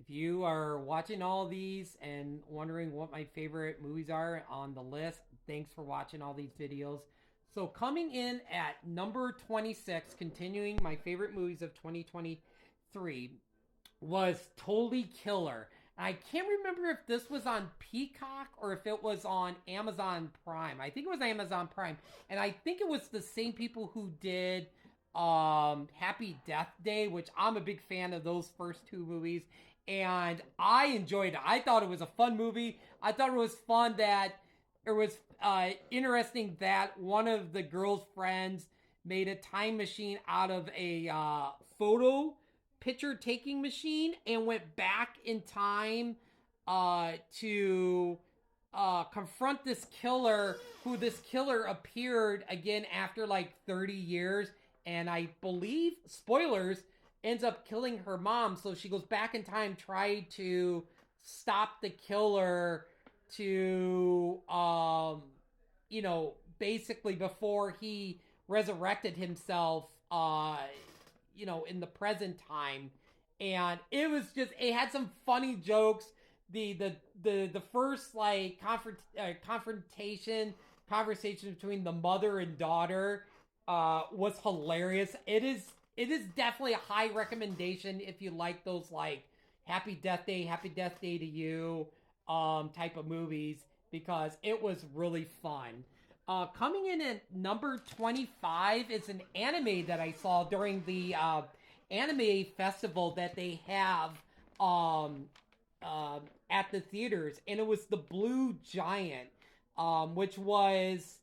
If you are watching all these and wondering what my favorite movies are on the list, thanks for watching all these videos. So, coming in at number 26, continuing my favorite movies of 2023, was Totally Killer. I can't remember if this was on Peacock or if it was on Amazon Prime. I think it was Amazon Prime. And I think it was the same people who did Happy Death Day, which I'm a big fan of those first two movies. And I enjoyed it. I thought it was a fun movie. I thought it was fun that it was interesting that one of the girl's friends made a time machine out of a photo picture taking machine and went back in time to confront this killer, who this killer appeared again after like 30 years. And I believe, spoilers, ends up killing her mom. So she goes back in time, try to stop the killer to, basically before he resurrected himself, in the present time. And it was just, it had some funny jokes. The first like confrontation conversation between the mother and daughter was hilarious. It is definitely a high recommendation if you like those like Happy Death Day to You type of movies, because it was really fun. Coming in at number 25 is an anime that I saw during the anime festival that they have at the theaters, and it was The Blue Giant, which was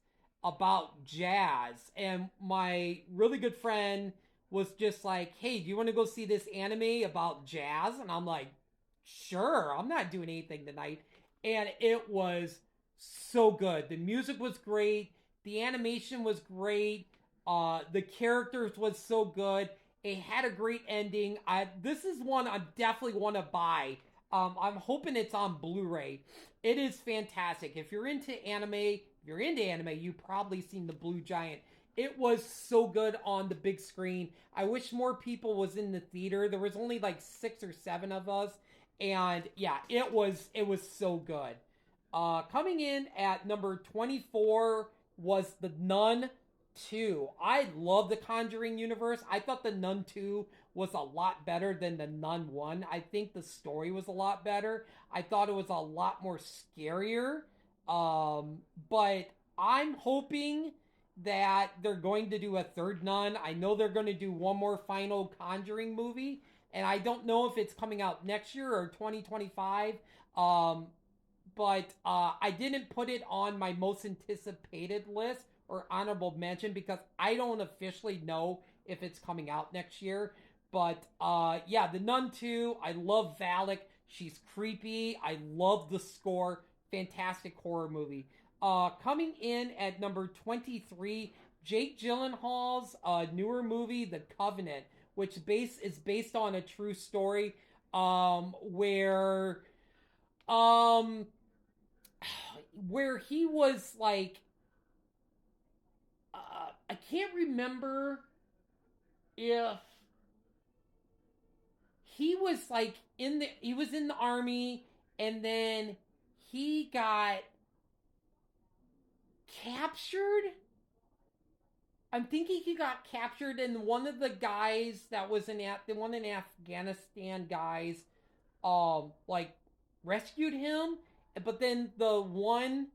about jazz. And my really good friend was just like, "Hey, do you want to go see this anime about jazz?" And I'm like, "Sure, I'm not doing anything tonight." And it was so good. The music was great. The animation was great. The characters was so good. It had a great ending. This is one I definitely want to buy. I'm hoping it's on Blu-ray. It is fantastic. If you're into anime, you've probably seen The Blue Giant. It was so good on the big screen. I wish more people was in the theater. There was only like 6 or 7 of us, and yeah, it was so good. Coming in at number 24 was The Nun 2. I love the Conjuring universe. I thought The Nun 2 was a lot better than The Nun 1. I think the story was a lot better. I thought it was a lot more scarier. But I'm hoping that they're going to do a third Nun. I know they're going to do one more final Conjuring movie, and I don't know if it's coming out next year or 2025. But I didn't put it on my most anticipated list or honorable mention because I don't officially know if it's coming out next year. But yeah, The Nun 2, I love Valak. She's creepy. I love the score. Fantastic horror movie. Coming in at number 23, Jake Gyllenhaal's newer movie, The Covenant, which is based on a true story, um where he was like, I can't remember if he was like he was in the army, and then he got captured. I'm thinking he got captured, and one of the guys that was the one in Afghanistan guys like rescued him, but then the one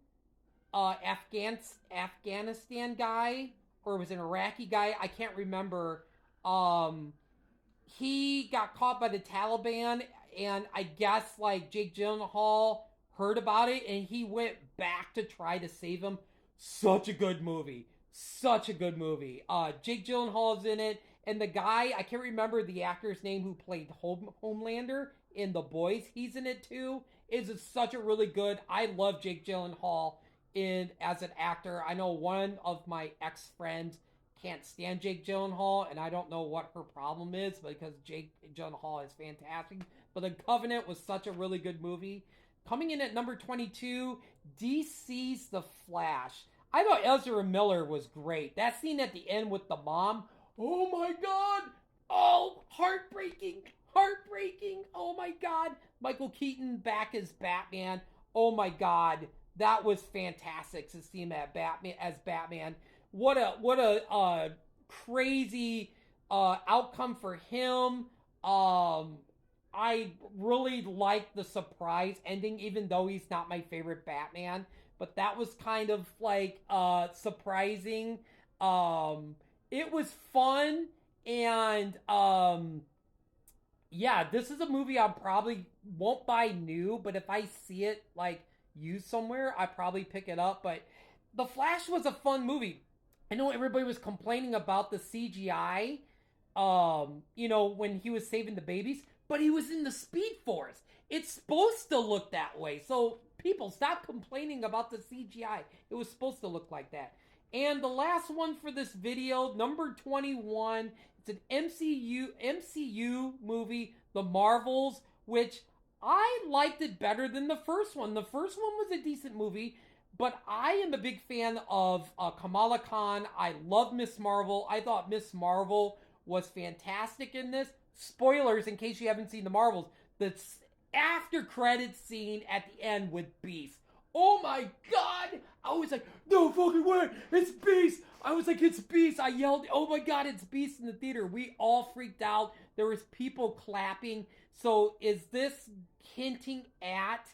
Afghanistan guy, or it was an Iraqi guy, I can't remember. Um, he got caught by the Taliban, and I guess like Jake Gyllenhaal heard about it, and he went back to try to save him. Such a good movie. Such a good movie. Jake Gyllenhaal is in it, and the guy, I can't remember the actor's name who played Homelander in The Boys. He's in it too. Is such a really good. I love Jake Gyllenhaal in as an actor. I know one of my ex friends can't stand Jake Gyllenhaal, and I don't know what her problem is because Jake Gyllenhaal is fantastic. But The Covenant was such a really good movie. Coming in at number 22, DC's The Flash. I thought Ezra Miller was great. That scene at the end with the mom, oh my god! Oh, heartbreaking! Heartbreaking! oh my god, Michael Keaton back as Batman. Oh my god, that was fantastic to see him at Batman. What a crazy outcome for him. I really liked the surprise ending, even though he's not my favorite Batman. But that was kind of like surprising. It was fun, and yeah, this is a movie I probably won't buy new, but if I see it like used somewhere, I probably pick it up. But The Flash was a fun movie. I know everybody was complaining about the CGI, when he was saving the babies, but he was in the Speed Force. It's supposed to look that way. So people, stop complaining about the CGI. It was supposed to look like that. And the last one for this video, number 21, it's an MCU movie, The Marvels, which I liked it better than the first one. The first one was a decent movie, but I am a big fan of Kamala Khan. I love Miss Marvel. I thought Miss Marvel was fantastic in this. Spoilers in case you haven't seen The Marvels. The after credits scene at the end with Beast. Oh my god! I was like, no fucking way! It's Beast! I was like, it's Beast! I yelled, oh my god, it's Beast in the theater. We all freaked out. There was people clapping. So is this hinting at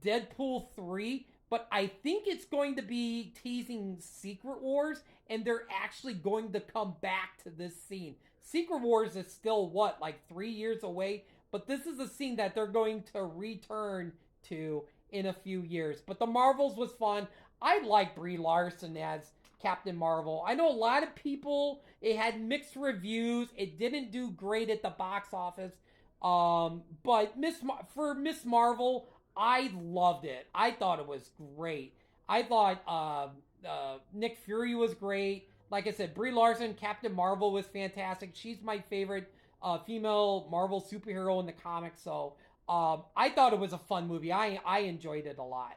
Deadpool 3? But I think it's going to be teasing Secret Wars, and they're actually going to come back to this scene. Secret Wars is still, like 3 years away? But this is a scene that they're going to return to in a few years. But The Marvels was fun. I like Brie Larson as Captain Marvel. I know a lot of people, it had mixed reviews. It didn't do great at the box office. But for Miss Marvel, I loved it. I thought it was great. I thought Nick Fury was great. Like I said, Brie Larson, Captain Marvel was fantastic. She's my favorite female Marvel superhero in the comics. So I thought it was a fun movie. I enjoyed it a lot.